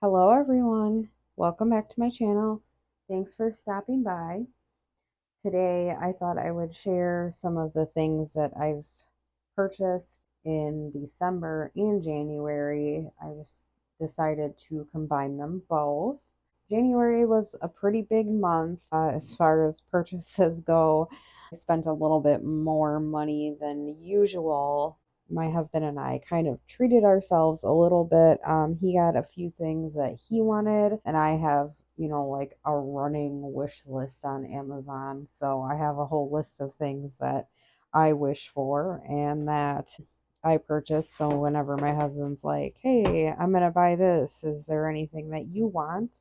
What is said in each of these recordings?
Hello everyone, welcome back to my channel. Thanks for stopping by. Today I thought I would share some of the things that I've purchased in December and January. I just decided to combine them both. January was a pretty big month as far as purchases go. I spent a little bit more money than usual. My husband and I kind of treated ourselves a little bit. He got a few things that he wanted, and I have, like a running wish list on Amazon. So I have a whole list of things that I wish for and that I purchase. So whenever my husband's like, hey, I'm going to buy this, is there anything that you want?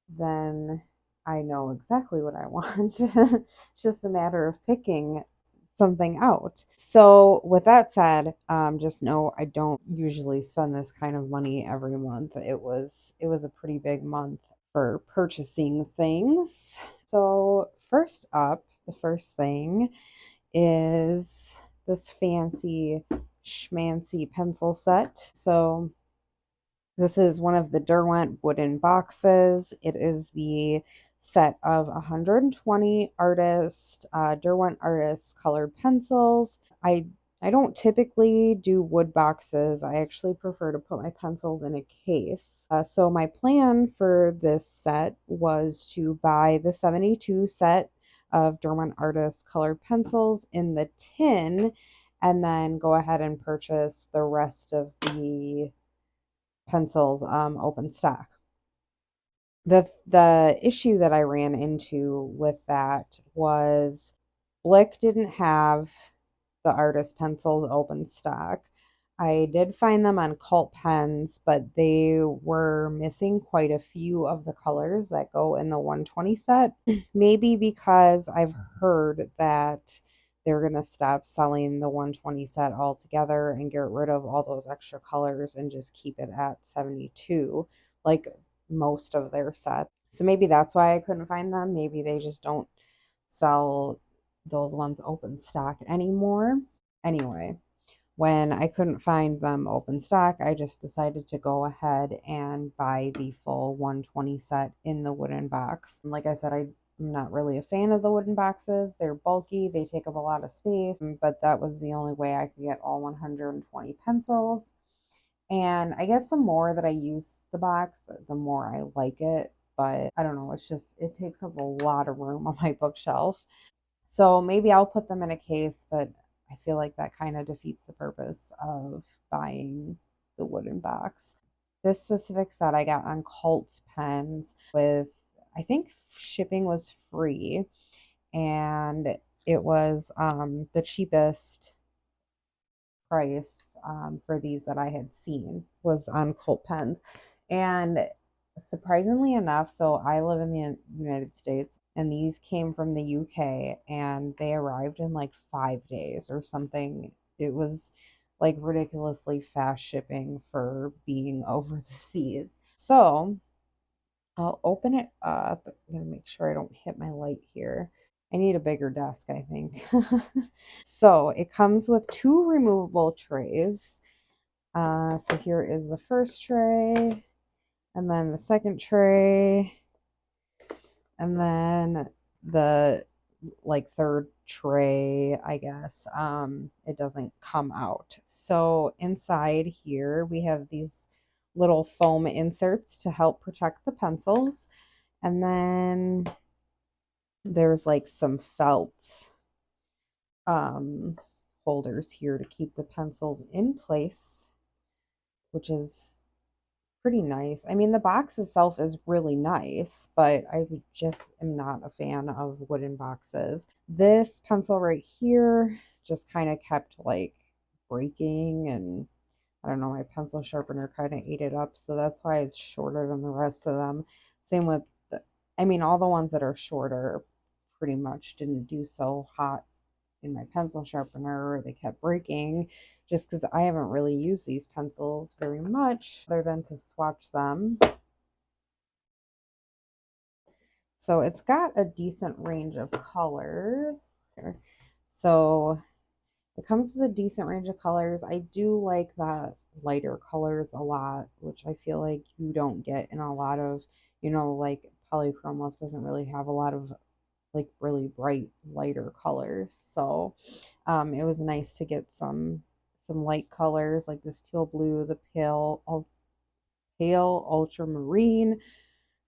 Then I know exactly what I want. It's just a matter of picking something out. So with that said, just know I don't usually spend this kind of money every month. It was a pretty big month for purchasing things. So first up, the first thing is this fancy schmancy pencil set. So this is one of the Derwent wooden boxes. It is the set of 120 Derwent artist colored pencils. I don't typically do wood boxes. I actually prefer to put my pencils in a case. So my plan for this set was to buy the 72 set of Derwent artist colored pencils in the tin and then go ahead and purchase the rest of the pencils open stock. The issue that I ran into with that was Blick didn't have the artist pencils open stock. I did find them on Cult Pens, but they were missing quite a few of the colors that go in the 120 set. Maybe because I've heard that they're going to stop selling the 120 set altogether and get rid of all those extra colors and just keep it at 72, like most of their sets. So maybe that's why I couldn't find them. Maybe they just don't sell those ones open stock anymore. Anyway, when I couldn't find them open stock, I just decided to go ahead and buy the full 120 set in the wooden box. Like I said, I'm not really a fan of the wooden boxes. They're bulky, they take up a lot of space, but that was the only way I could get all 120 pencils. And I guess the more that I use the box, the more I like it. But I don't know, it takes up a lot of room on my bookshelf. So maybe I'll put them in a case, but I feel like that kind of defeats the purpose of buying the wooden box. This specific set I got on Cult Pens with, I think shipping was free, and it was the cheapest price for these that I had seen was on Cult Pens. And surprisingly enough, so I live in the United States and these came from the UK and they arrived in like 5 days or something. It was like ridiculously fast shipping for being over the seas. So I'll open it up. I'm going to make sure I don't hit my light here. I need a bigger desk, I think. So it comes with two removable trays. So here is the first tray, and then the second tray, and then the like third tray, I guess. It doesn't come out. So inside here we have these little foam inserts to help protect the pencils. And then there's like some felt um, holders here to keep the pencils in place, which is pretty nice. I mean, the box itself is really nice, but I just am not a fan of wooden boxes. This pencil right here just kind of kept like breaking, and I don't know, my pencil sharpener kind of ate it up, so that's why it's shorter than the rest of them. Same with I mean, all the ones that are shorter pretty much didn't do so hot in my pencil sharpener. They kept breaking just because I haven't really used these pencils very much other than to swatch them. So it's got a decent range of colors. So it comes with a decent range of colors. I do like that lighter colors a lot, which I feel like you don't get in a lot of, you know, like Polychromos doesn't really have a lot of like really bright lighter colors. So it was nice to get some light colors like this teal blue, the pale ultramarine,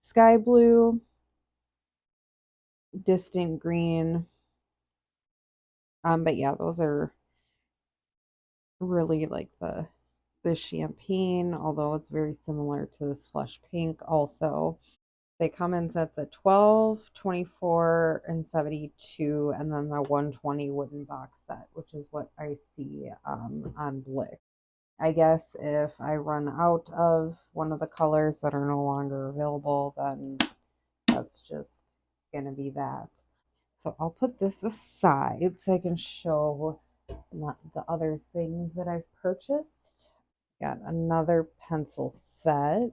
sky blue, distant green. But yeah, those are really like the champagne, although it's very similar to this flush pink also. They come in sets of 12, 24, and 72, and then the 120 wooden box set, which is what I see on Blick. I guess if I run out of one of the colors that are no longer available, then that's just going to be that. So I'll put this aside so I can show the other things that I've purchased. Got another pencil set.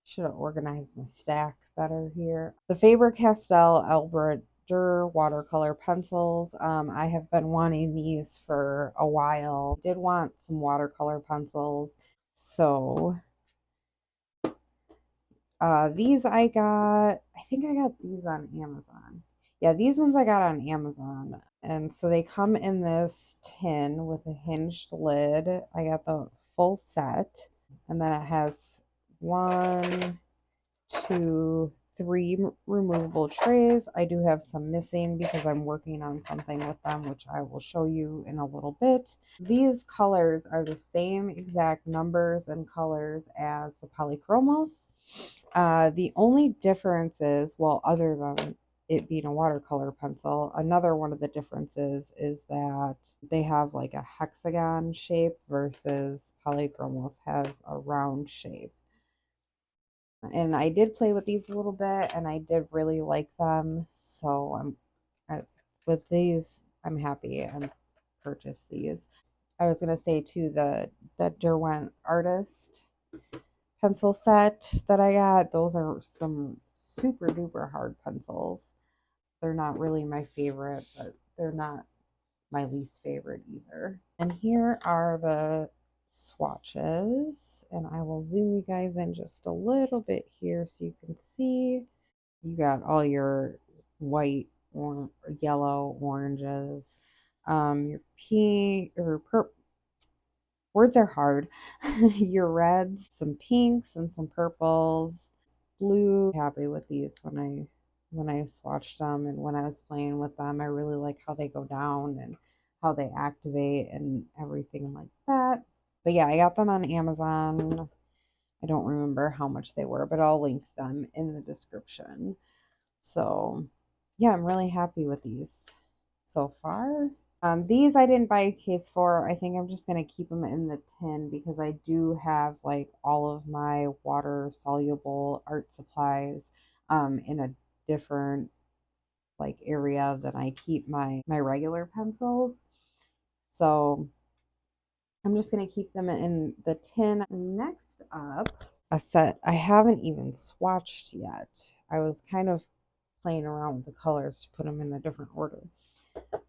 Should have organized my stack better here. The Faber Castell Albert Dur watercolor pencils. I have been wanting these for a while. Did want some watercolor pencils. So these I think I got these on Amazon. Yeah, these ones I got on Amazon. And so they come in this tin with a hinged lid. I got the full set. And then it has 1, 2, 3 removable trays. I do have some missing because I'm working on something with them, which I will show you in a little bit. These colors are the same exact numbers and colors as the Polychromos. The only difference is, well, other than it being a watercolor pencil, another one of the differences is that they have like a hexagon shape versus Polychromos has a round shape. And I did play with these a little bit and I did really like them. So with these, I'm happy I purchased these. I was going to say too, the Derwent Artist pencil set that I got, those are some super duper hard pencils. They're not really my favorite, but they're not my least favorite either. And here are the swatches, and I will zoom you guys in just a little bit here so you can see. You got all your white or yellow oranges, your pink or purple. Words are hard. Your reds, some pinks and some purples, blue. Happy with these when I swatched them and when I was playing with them. I really like how they go down and how they activate and everything like that. But yeah, I got them on Amazon. I don't remember how much they were, but I'll link them in the description. So yeah, I'm really happy with these so far. These I didn't buy a case for. I think I'm just going to keep them in the tin because I do have like all of my water soluble art supplies in a different like area than I keep my regular pencils. So I'm just going to keep them in the tin. Next up, a set I haven't even swatched yet. I was kind of playing around with the colors to put them in a different order.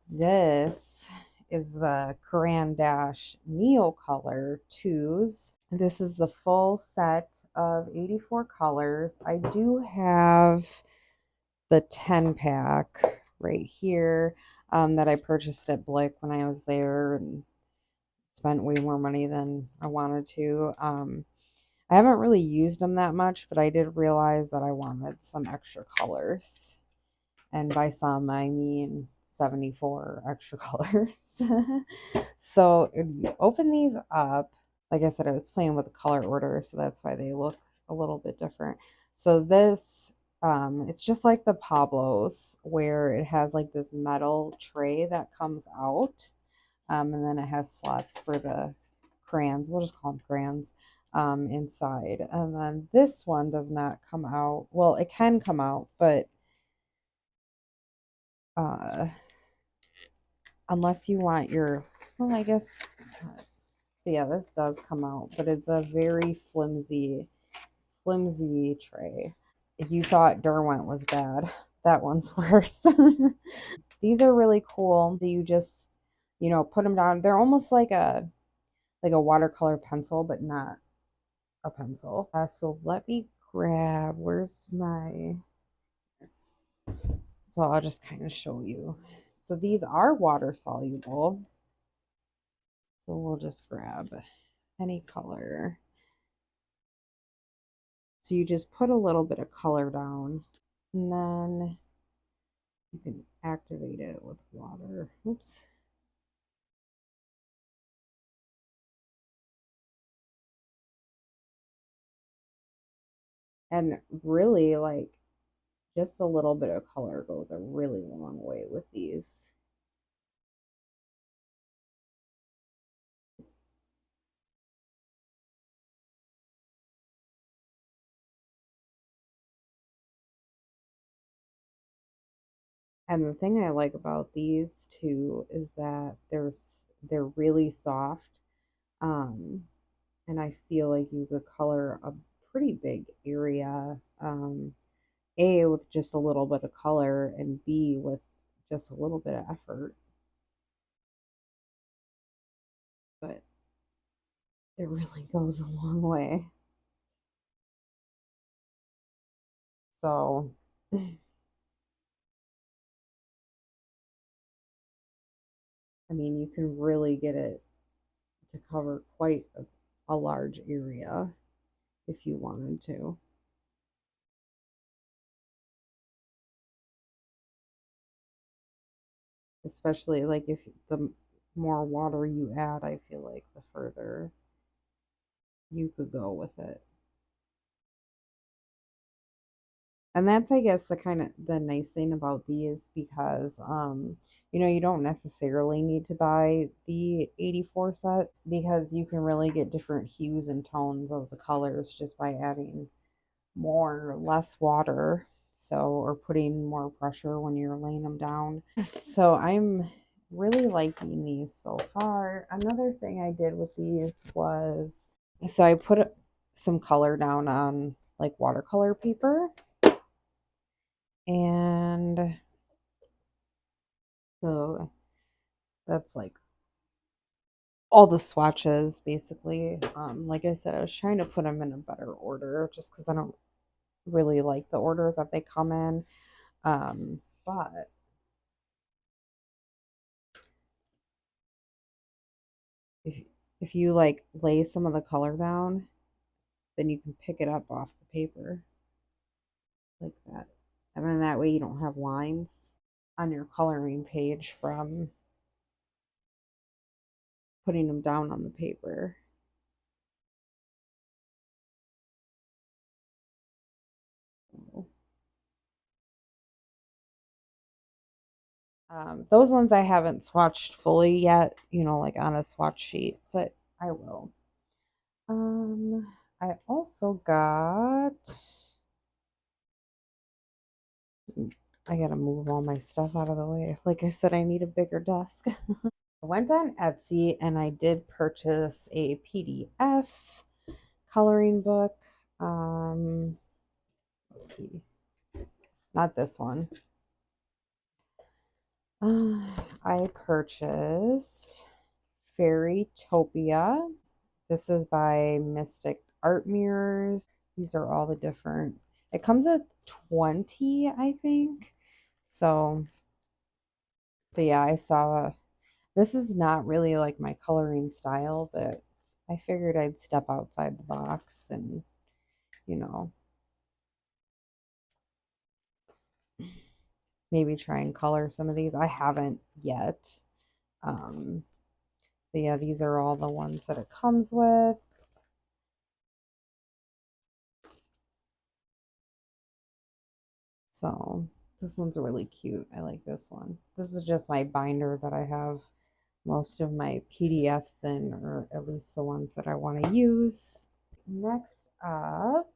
This is the Caran d'Ache Neo Color 2s. This is the full set of 84 colors. I do have the 10 pack right here that I purchased at Blick when I was there and spent way more money than I wanted to. I haven't really used them that much, but I did realize that I wanted some extra colors. And by some, I mean 74 extra colors. So if you open these up, like I said, I was playing with the color order, so that's why they look a little bit different. So this, it's just like the Pablos, where it has like this metal tray that comes out, and then it has slots for the crayons. We'll just call them crayons inside. And then this one does not come out. Well, it can come out, but unless you want your, well, I guess, so yeah, this does come out, but it's a very flimsy tray. If you thought Derwent was bad, that one's worse. These are really cool. Do you just, put them down? They're almost like like a watercolor pencil, but not a pencil. So let me grab, where's my, so I'll just kind of show you. So these are water soluble. So we'll just grab any color. So you just put a little bit of color down and then you can activate it with water. Oops. And really, like, just a little bit of color goes a really long way with these. And the thing I like about these two is that they're really soft. Um, and I feel like you could color a pretty big area. A, with just a little bit of color, and B, with just a little bit of effort. But it really goes a long way. So, I mean, you can really get it to cover quite a large area if you wanted to. Especially like if the more water you add, I feel like the further you could go with it. And that's, I guess, the kind of the nice thing about these because you don't necessarily need to buy the 84 set because you can really get different hues and tones of the colors just by adding more or less water. So, or putting more pressure when you're laying them down. So I'm really liking these so far. Another thing I did with these was, so I put some color down on like watercolor paper, and so that's like all the swatches basically. Like I said, I was trying to put them in a better order just because I don't really like the order that they come in. But if if you like lay some of the color down, then you can pick it up off the paper like that. And then that way you don't have lines on your coloring page from putting them down on the paper. Those ones I haven't swatched fully yet, like on a swatch sheet, but I will. I also got, I gotta move all my stuff out of the way. Like I said, I need a bigger desk. I went on Etsy and I did purchase a PDF coloring book. Let's see, not this one. I purchased Fairytopia. This is by Mystic Art Mirrors. These are all the different. It comes at 20, I think. So, but yeah, I saw this is not really like my coloring style, but I figured I'd step outside the box and, you know, maybe try and color some of these. I haven't yet. Um, but yeah, these are all the ones that it comes with. So this one's really cute. I like this one. This is just my binder that I have most of my PDFs in, or at least the ones that I want to use. Next up,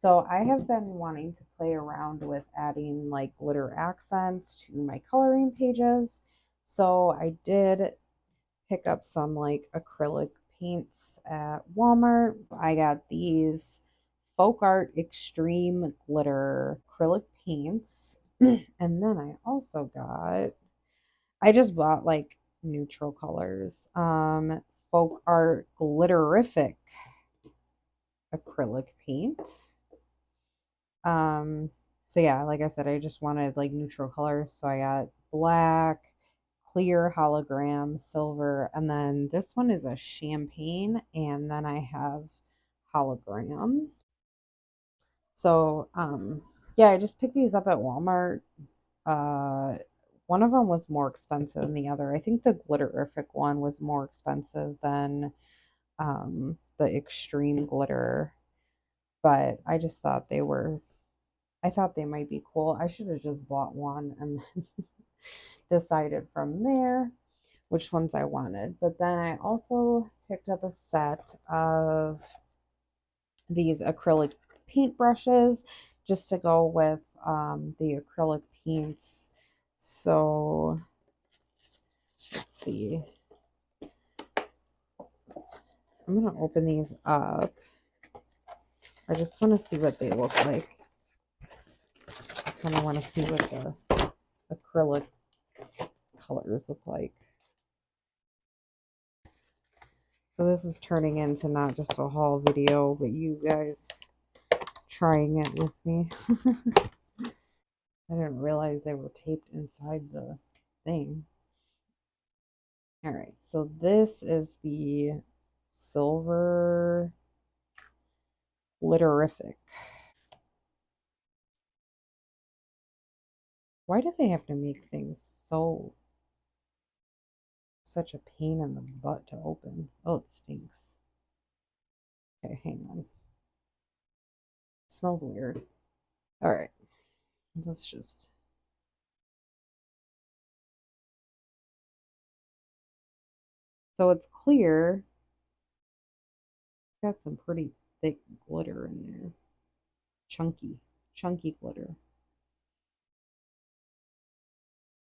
so I have been wanting to play around with adding like glitter accents to my coloring pages. So I did pick up some like acrylic paints at Walmart. I got these Folk Art Extreme Glitter acrylic paints. And then I also got, I just bought like neutral colors. Folk Art Glitterific acrylic paint. So yeah, like I said, I just wanted like neutral colors, so I got black, clear hologram, silver, and then this one is a champagne, and then I have hologram. So yeah, I just picked these up at Walmart. Uh one of them was more expensive than the other. I think the glitterific one was more expensive than the extreme glitter, but I just thought I thought they might be cool. I should have just bought one and then decided from there which ones I wanted. But then I also picked up a set of these acrylic paint brushes just to go with the acrylic paints. So let's see. I'm going to open these up. I just want to see what they look like. I kind of want to see what the acrylic colors look like. So this is turning into not just a haul video, but you guys trying it with me. I didn't realize they were taped inside the thing. All right, so this is the silver glitterific. Why do they have to make things such a pain in the butt to open? Oh, it stinks. Okay, hang on. It smells weird. All right, let's just. So it's clear. It's got some pretty thick glitter in there. Chunky glitter.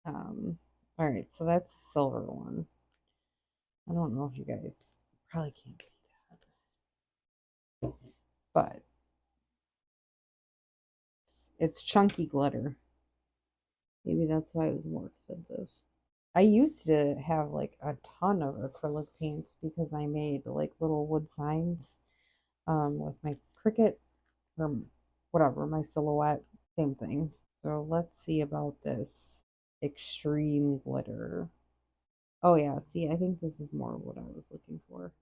All right, so that's the silver one. I don't know if you guys probably can't see that, but it's chunky glitter. Maybe that's why it was more expensive. I used to have like a ton of acrylic paints because I made like little wood signs with my Cricut or whatever, my silhouette, same thing. So let's see about this extreme glitter. Oh yeah, see, I think this is more what I was looking for.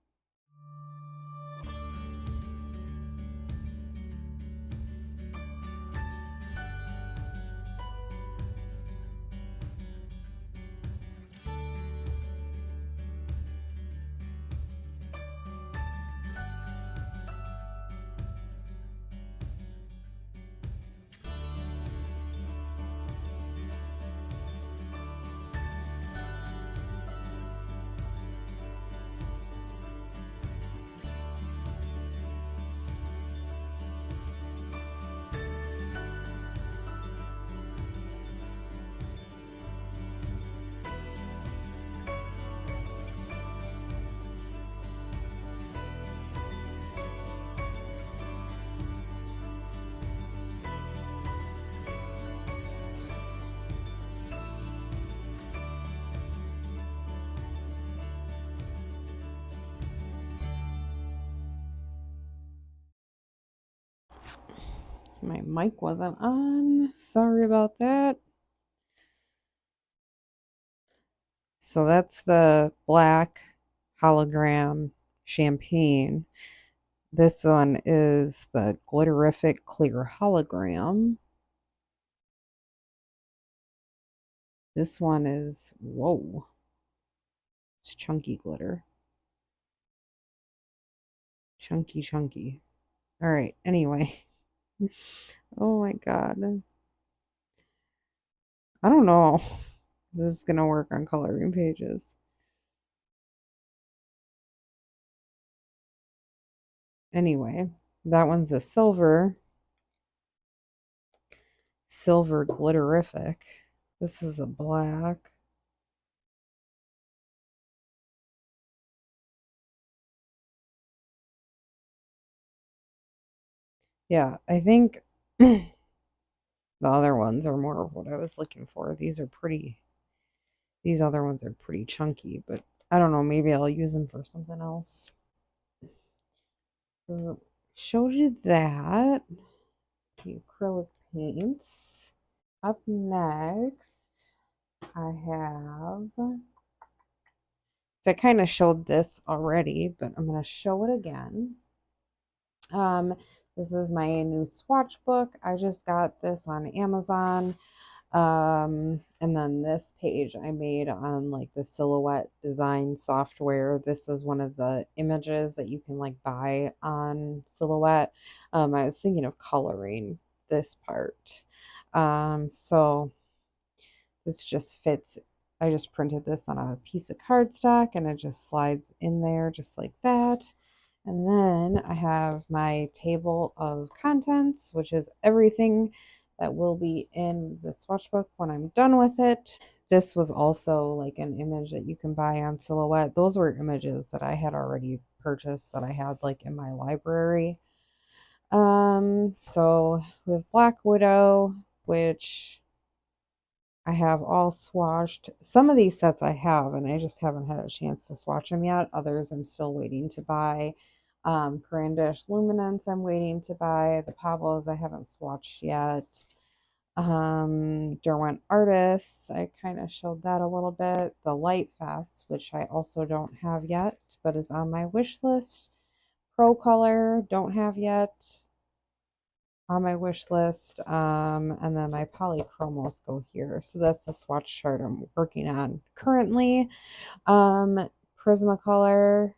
My mic wasn't on. Sorry about that. So that's the black hologram champagne. This one is the glitterific clear hologram. This one is, whoa, it's chunky glitter. Chunky. All right, anyway. Oh my God. I don't know if this is going to work on coloring pages. Anyway, that one's a silver glitterific. This is a black. Yeah, I think the other ones are more of what I was looking for. These other ones are pretty chunky, but I don't know, maybe I'll use them for something else. So showed you that. The acrylic paints. Up next, I have, so I kind of showed this already, but I'm going to show it again. Um, this is my new swatch book. I just got this on Amazon. And then this page I made on like the silhouette design software. This is one of the images that you can like buy on Silhouette. I was thinking of coloring this part. So this just fits. I just printed this on a piece of cardstock and it just slides in there just like that. And then I have my table of contents, which is everything that will be in the swatch book when I'm done with it. This was also like an image that you can buy on Silhouette. Those were images that I had already purchased that I had like in my library. So we have Black Widow, which I have all swatched. Some of these sets I have, and I just haven't had a chance to swatch them yet. Others I'm still waiting to buy. Carandash Luminance I'm waiting to buy. The Pablos I haven't swatched yet. Derwent Artists, I kind of showed that a little bit. The Light Fest, which I also don't have yet, but is on my wish list. Pro Color, don't have yet, on my wish list. And then my polychromos go here. So that's the swatch chart I'm working on currently. Prismacolor,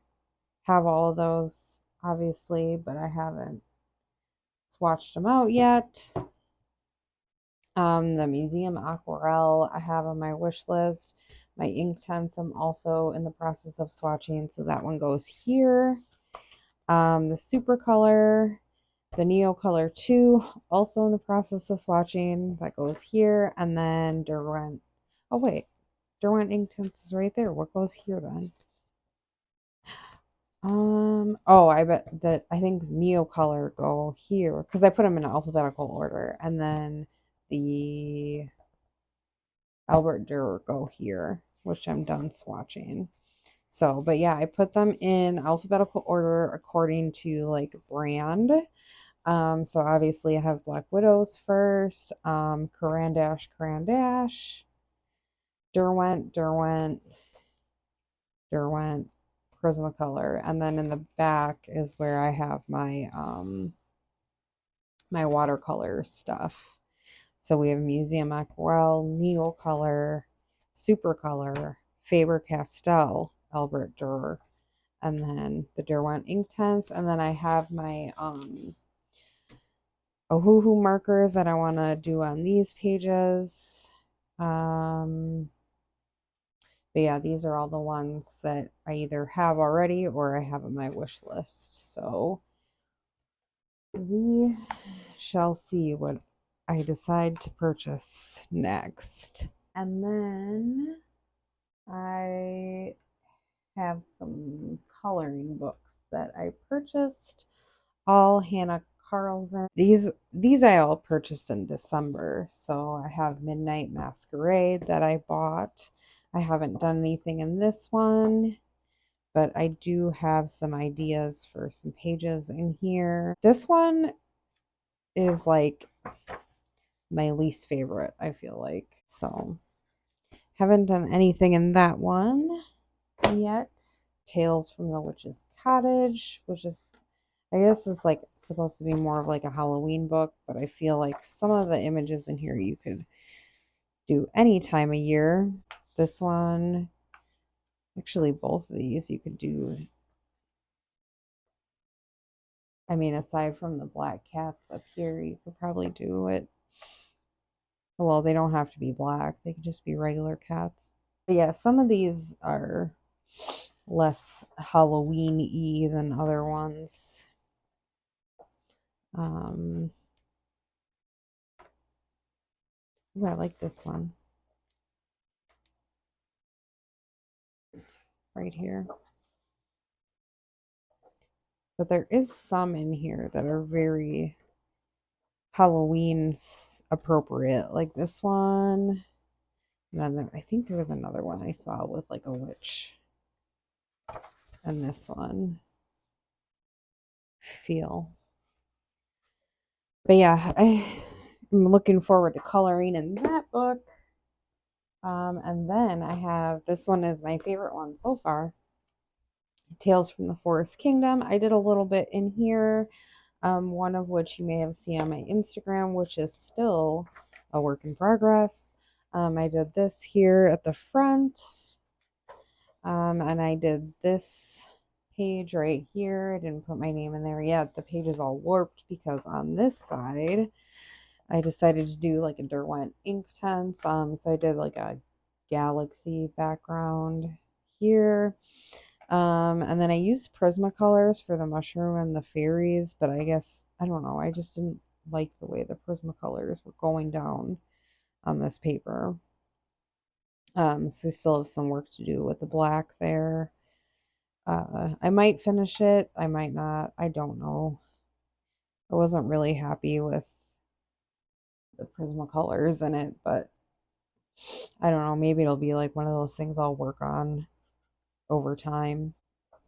have all of those obviously, but I haven't swatched them out yet. The Museum Aquarelle I have on my wish list. My Inktense I'm also in the process of swatching, so that one goes here. The Super Color, the Neo Color 2, also in the process of swatching. That goes here. And then Derwent. Oh, wait. Derwent Inktense is right there. What goes here then? Oh, I bet that I think Neo Color go here because I put them in alphabetical order. And then the Albert Durer go here, which I'm done swatching. So, but yeah, I put them in alphabetical order according to like brand. So obviously I have Black Widows first, Carandash, Derwent, Prismacolor, and then in the back is where I have my my watercolor stuff. So we have Museum Aquarelle, Neo Color, Super Color, Faber Castell, Albert Durer, and then the Derwent Inktense, and then I have my Ohuhu markers that I want to do on these pages. But yeah, these are all the ones that I either have already or I have on my wish list. So we shall see what I decide to purchase next. And then I have some coloring books that I purchased. All Hannah Carlson. These I all purchased in December. So I have Midnight Masquerade that I bought. I haven't done anything in this one, but I do have some ideas for some pages in here. This one is like my least favorite, I feel like. So haven't done anything in that one yet. Tales from the Witch's Cottage, which is, I guess it's like supposed to be more of like a Halloween book, but I feel like some of the images in here you could do any time of year. This one, actually both of these you could do. I mean, aside from the black cats up here, you could probably do it. Well, they don't have to be black. They could just be regular cats. But yeah, some of these are less Halloween-y than other ones. Ooh, I like this one right here. But there is some in here that are very Halloween appropriate, like this one. And then I think there was another one I saw with like a witch. and this one feel. But yeah, I'm looking forward to coloring in that book. And then I have, this one is my favorite one so far, Tales from the Forest Kingdom. I did a little bit in here, one of which you may have seen on my Instagram, which is still a work in progress. I did this here at the front, and I did this page right here. I didn't put my name in there yet. The page is all warped because on this side, I decided to do like a Derwent Inktense. So I did like a galaxy background here. And then I used Prismacolors for the mushroom and the fairies, but I guess, I don't know, I just didn't like the way the Prismacolors were going down on this paper. So I still have some work to do with the black there. I might finish it, I might not, I don't know. I wasn't really happy with the Prismacolors in it, but I don't know, maybe it'll be like one of those things I'll work on over time.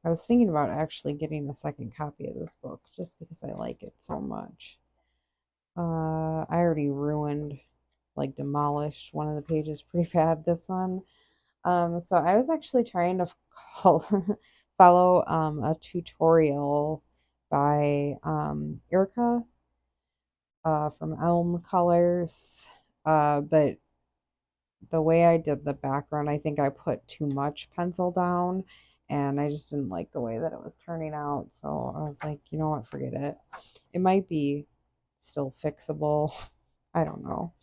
I was thinking about actually getting a second copy of this book just because I like it so much. I already ruined, like demolished one of the pages pretty bad, this one. So I was actually trying to follow a tutorial by Erica from Elm Colors. But the way I did the background, I think I put too much pencil down and I just didn't like the way that it was turning out. So I was like, you know what, forget it. It might be still fixable. I don't know.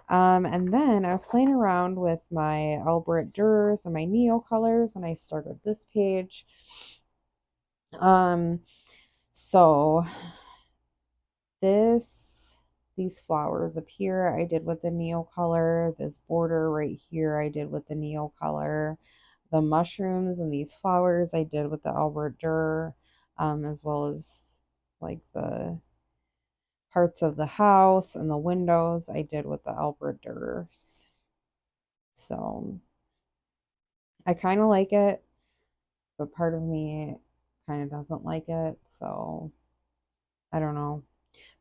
And then I was playing around with my Albrecht Dürers and my Neo colors, and I started this page. Um, so these flowers up here I did with the Neo color. This border right here I did with the Neo color. The mushrooms and these flowers I did with the Albrecht Dürer, as well as like the parts of the house and the windows I did with the Albrecht Dürers. So I kind of like it, but part of me kind of doesn't like it. So I don't know.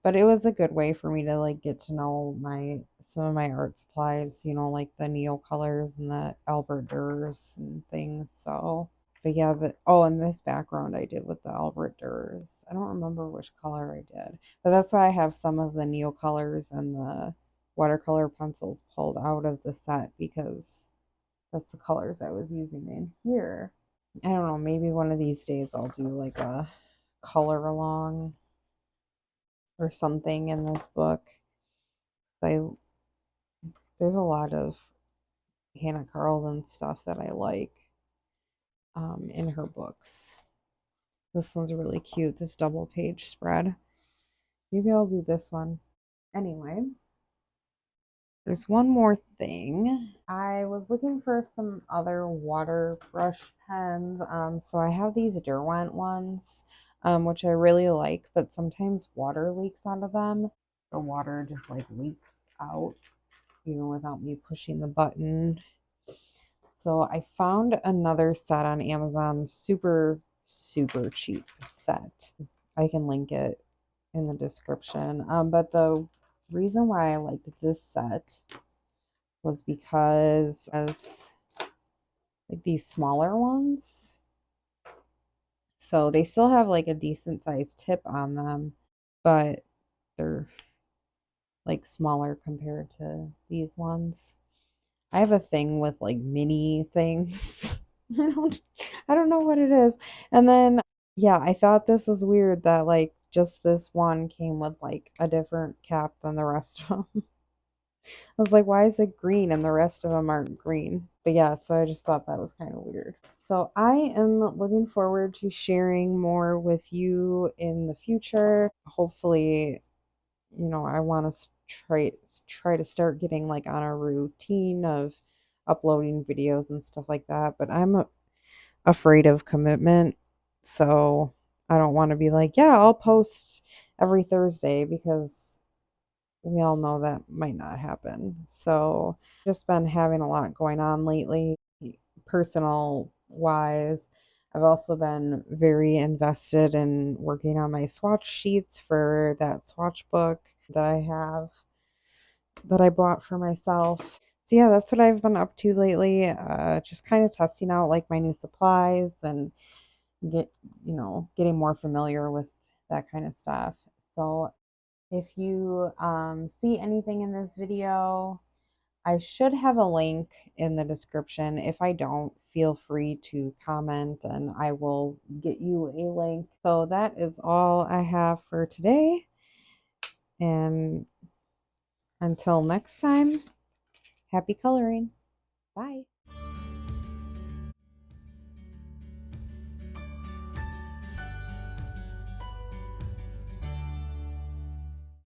But it was a good way for me to like get to know some of my art supplies, like the Neo colors and the Albrecht Dürers and things. So, but yeah, and this background I did with the Albrecht Dürers. I don't remember which color I did, but that's why I have some of the Neo colors and the watercolor pencils pulled out of the set because that's the colors I was using in here. I don't know, maybe one of these days I'll do like a color along or something in this book. I There's a lot of Hannah Carlson stuff that I like in her books. This one's really cute, this double page spread. Maybe I'll do this one. Anyway, there's one more thing. I was looking for some other water brush pens. So I have these Derwent ones, which I really like, but sometimes water leaks out of them. The water just like leaks out even without me pushing the button. So I found another set on Amazon, super, super cheap set. I can link it in the description. But the reason why I liked this set was because as like these smaller ones, so they still have like a decent sized tip on them, but they're like smaller compared to these ones. I have a thing with like mini things. I don't I don't know what it is. And then yeah, I thought this was weird that like just this one came with like a different cap than the rest of them. I was like, why is it green and the rest of them aren't green? But yeah, so I just thought that was kind of weird. So I am looking forward to sharing more with you in the future. Hopefully, I want to try to start getting like on a routine of uploading videos and stuff like that, but I'm afraid of commitment. So I don't want to be like, yeah, I'll post every Thursday because we all know that might not happen. So just been having a lot going on lately, personal wise. I've also been very invested in working on my swatch sheets for that swatch book that I have that I bought for myself. So yeah, that's what I've been up to lately. Just kind of testing out like my new supplies and getting more familiar with that kind of stuff. So if you see anything in this video, I should have a link in the description. If I don't, feel free to comment and I will get you a link. So that is all I have for today. And until next time, happy coloring. Bye.